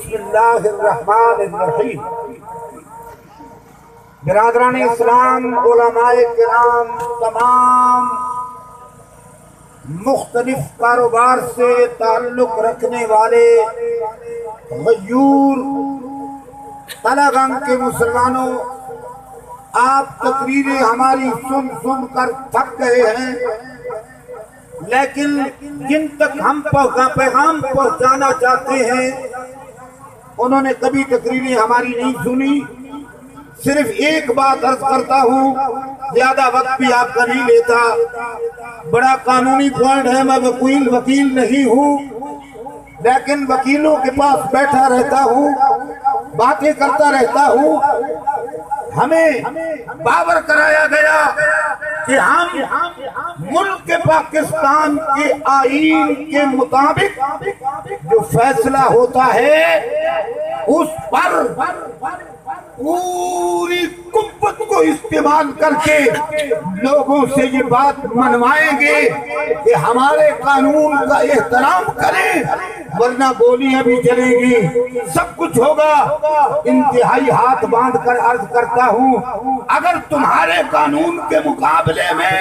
بسم اللہ الرحمن الرحیم۔ برادران اسلام، علماء کرام، تمام مختلف کاروبار سے تعلق رکھنے والے غیور طلگنگ کے مسلمانوں، آپ تقریریں ہماری سن سن کر تھک گئے ہیں، لیکن جن تک ہم پیغام پہنچانا چاہتے ہیں انہوں نے کبھی تقریریں ہماری نہیں سنی۔ صرف ایک بات عرض کرتا ہوں، زیادہ وقت بھی آپ کا نہیں لیتا، بڑا قانونی پوائنٹ ہے، میں وکیل نہیں ہوں، لیکن وکیلوں کے پاس بیٹھا رہتا ہوں، باتیں کرتا رہتا ہوں۔ ہمیں باور کرایا گیا کہ ہم ملک پاکستان کے آئین کے مطابق جو فیصلہ ہوتا ہے اس پر پوری قوت کو استعمال کر کے لوگوں سے یہ بات منوائیں گے کہ ہمارے قانون کا احترام کریں، ورنہ گولیاں بھی چلیں گی، سب کچھ ہوگا۔ انتہائی ہاتھ باندھ کر عرض کرتا ہوں، اگر تمہارے قانون کے مقابلے میں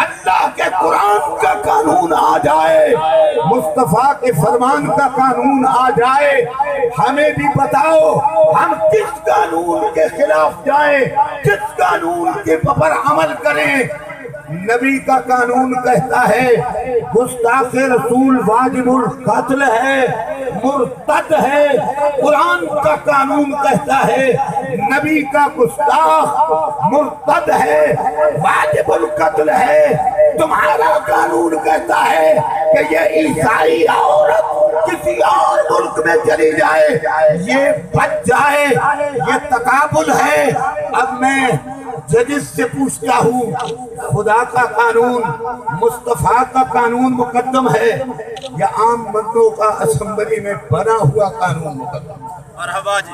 اللہ کے قرآن کا قانون آ جائے، مصطفیٰ کے فرمان کا قانون آ جائے، ہمیں بھی بتاؤ ہم کس قانون کے خلاف جائیں، کس قانون کے پر عمل کریں۔ نبی کا قانون کہتا ہے گستاخ رسول واجب القتل ہے، مرتد ہے۔ قرآن کا قانون کہتا ہے نبی کا گستاخ مرتد ہے، واجب القتل ہے۔ تمہارا قانون کہتا ہے کہ یہ عیسائی عورت کسی اور ملک میں چلی جائے، یہ بچ جائے، یہ تقابل ہے۔ اب میں ججز سے پوچھتا ہوں، خدا کا قانون، مصطفیٰ کا قانون مقدم ہے یا عام بندوں کا اسمبلی میں بنا ہوا قانون مقدم؟ مرحبا جی،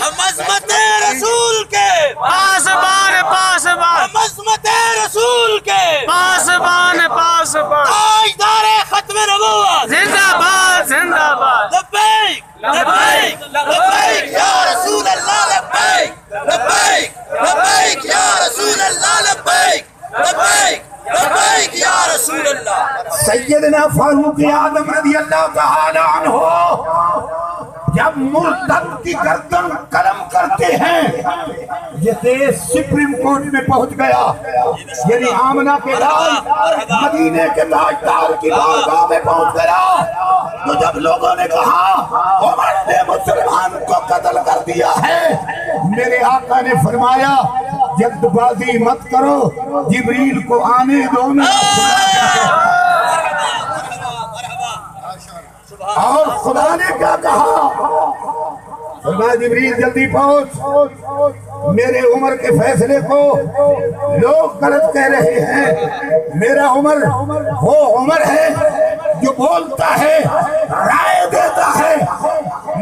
ہم عظمت رسول کے پاسبان پاسبان، ہم عظمت رسول کے پاسبان پاسبان، تاجدار ختم نبوت، زندہ باد زندہ باد، لبیک لبیک لبیک یا رسول اللہ، لبیک لبیک لبیک یا رسول اللہ، لبیک لبیک لبیک یا رسول اللہ۔ سیدنا فاروق اعظم رضی اللہ تعالی عنہ جب مرتد کی گردن قلم کرتے ہیں، یہ کیس سپریم کورٹ میں پہنچ گیا، یعنی آمنہ کے لال مدینے کے تاجدار کی بارگاہ میں پہنچ گیا۔ تو جب لوگوں نے کہا عمر نے مسلمان کو قتل کر دیا ہے، میرے آقا نے فرمایا جلد بازی مت کرو، جبریل کو آنے دو نا۔ اور خدا نے کیا کہا؟ فرمایا جبریل جلدی پہنچ، میرے عمر کے فیصلے کو لوگ غلط کہہ رہے ہیں۔ میرا عمر وہ عمر ہے جو بولتا ہے، رائے دیتا ہے۔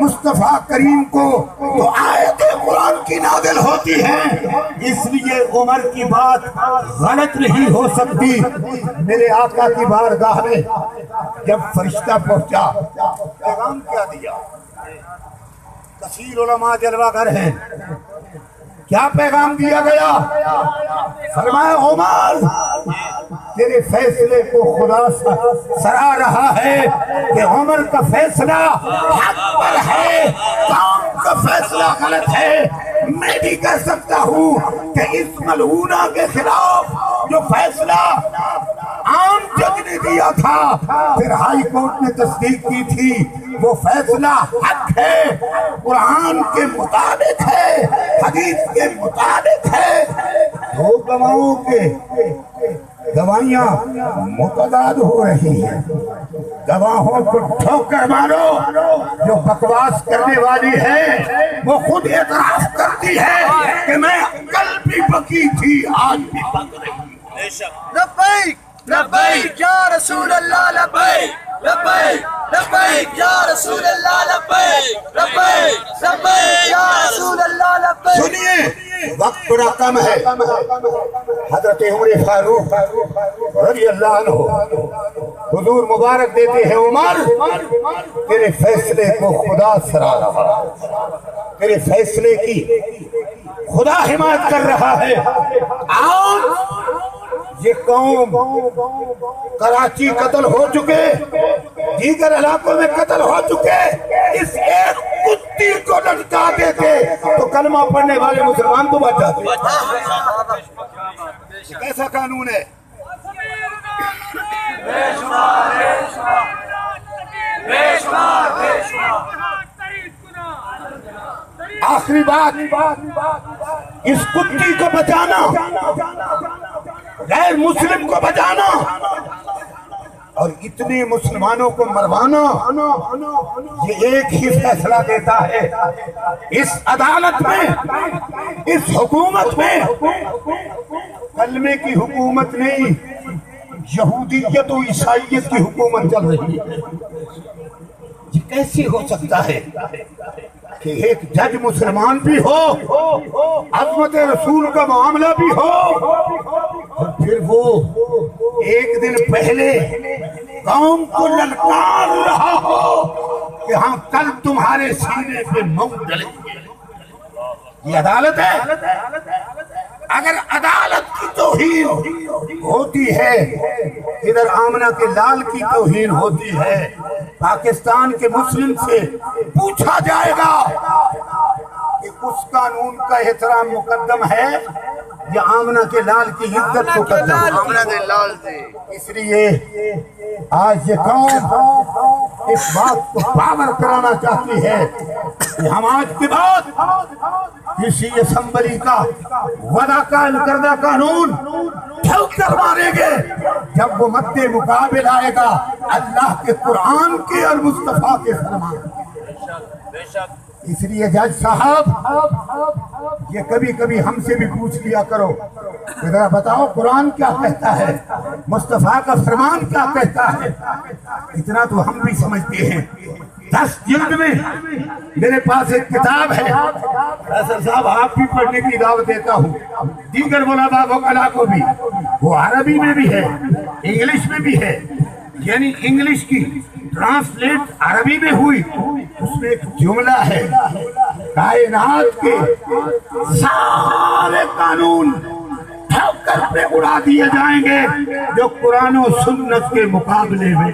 مصطفیٰ کریم کو تو آیت قرآن کی نازل ہوتی ہیں، اس لیے عمر کی بات غلط نہیں ہو سکتی۔ میرے آقا کی بارگاہ میں جب فرشتہ پہنچا، پیغام کیا دیا؟ کثیر علماء جلوہ گر ہیں، کیا پیغام دیا گیا؟ فرمایا عمر تیرے فیصلے کو خدا سرا رہا ہے کہ عمر کا فیصلہ حق پر ہے، کام کا فیصلہ غلط ہے۔ میں بھی کہہ سکتا ہوں کہ اس ملعونہ کے خلاف جو فیصلہ عام جج نے دیا تھا، پھر ہائی کورٹ نے تصدیق کی تھی، وہ فیصلہ حق ہے، قرآن کے مطابق ہے، حدیث کے مطابق ہے۔ دو گواہوں کے گواہیاں متضاد ہو رہی ہیں، گواہوں کو ٹھوکر مارو۔ جو بکواس کرنے والی ہے وہ خود اعتراف کرتی ہے کہ میں کل بھی بکی تھی، آج بھی بک رہی ہوں۔ لبیک لبیک یا رسول اللہ، لبیک لبیک لبیک یا رسول اللہ، لبیک لبیک لبیک یا رسول اللہ، لبیک۔ سنیے، وقت بڑا کم ہے۔ حضرت عمر فاروق رضی اللہ عنہ حضور مبارک دیتے ہیں عمر تیرے فیصلے کو خدا سرا رہا ہے، تیرے فیصلے کی خدا حمایت کر رہا ہے۔ آج یہ قوم کراچی قتل ہو چکے، دیگر علاقوں میں قتل ہو چکے، اس ایک کتی کو لٹکا دیتے تو کلمہ پڑھنے والے مسلمان تو بچ جاتے۔ کیسا قانون ہے؟ آخری بات، اس کتی کو بچانا، غیر مسلم کو بچانا اور اتنے مسلمانوں کو مروانا، یہ ایک ہی فیصلہ دیتا ہے۔ اس عدالت میں، اس حکومت میں کلمے کی حکومت نہیں، یہودیت و عیسائیت کی حکومت چل رہی ہے۔ یہ کیسے ہو سکتا ہے کہ ایک جج مسلمان بھی ہو، عظمت رسول کا معاملہ بھی ہو، اور پھر وہ ایک دن پہلے قوم کو للکار رہا ہو کہ ہم کل تمہارے سینے پہ موت ڈلیں گے۔ یہ عدالت ہے؟ اگر عدالت کی توہین ہوتی ہے، ادھر آمنہ کے لال کی توہین ہوتی ہے، پاکستان کے مسلم سے پوچھا جائے گا کہ اس قانون کا احترام مقدم ہے یا آمنہ کے لال کی عزت مقدم ہے؟ آمنہ کے لال سے۔ اس لیے آج یہ قوم اس بات کو پاور کرانا چاہتی ہے کہ ہم آج کے بعد کسی اسمبلی کا وعدہ قائم کردہ قانون ٹھوک کر ماریں گے جب وہ مد مقابل آئے گا اللہ کے قرآن کے اور مصطفیٰ کے فرمان۔ اس لیے جج صاحب یہ کبھی کبھی ہم سے بھی پوچھ لیا کرو کہ ذرا بتاؤ قرآن کیا کہتا ہے، مصطفیٰ کا فرمان کیا کہتا ہے۔ اتنا تو ہم بھی سمجھتے ہیں۔ 10 جلد میں میرے پاس ایک کتاب ہے، فیصل صاحب آپ بھی پڑھنے کی دعوت دیتا ہوں، دیگر علماء وکلاء کو بھی۔ وہ عربی میں بھی ہے، انگلش میں بھی ہے، یعنی انگلش کی ٹرانسلیٹ عربی میں ہوئی، اس میں ایک جملہ ہے، کائنات کے سارے قانون ٹھوکر پہ اڑا دیے جائیں گے جو قرآن و سنت کے مقابلے میں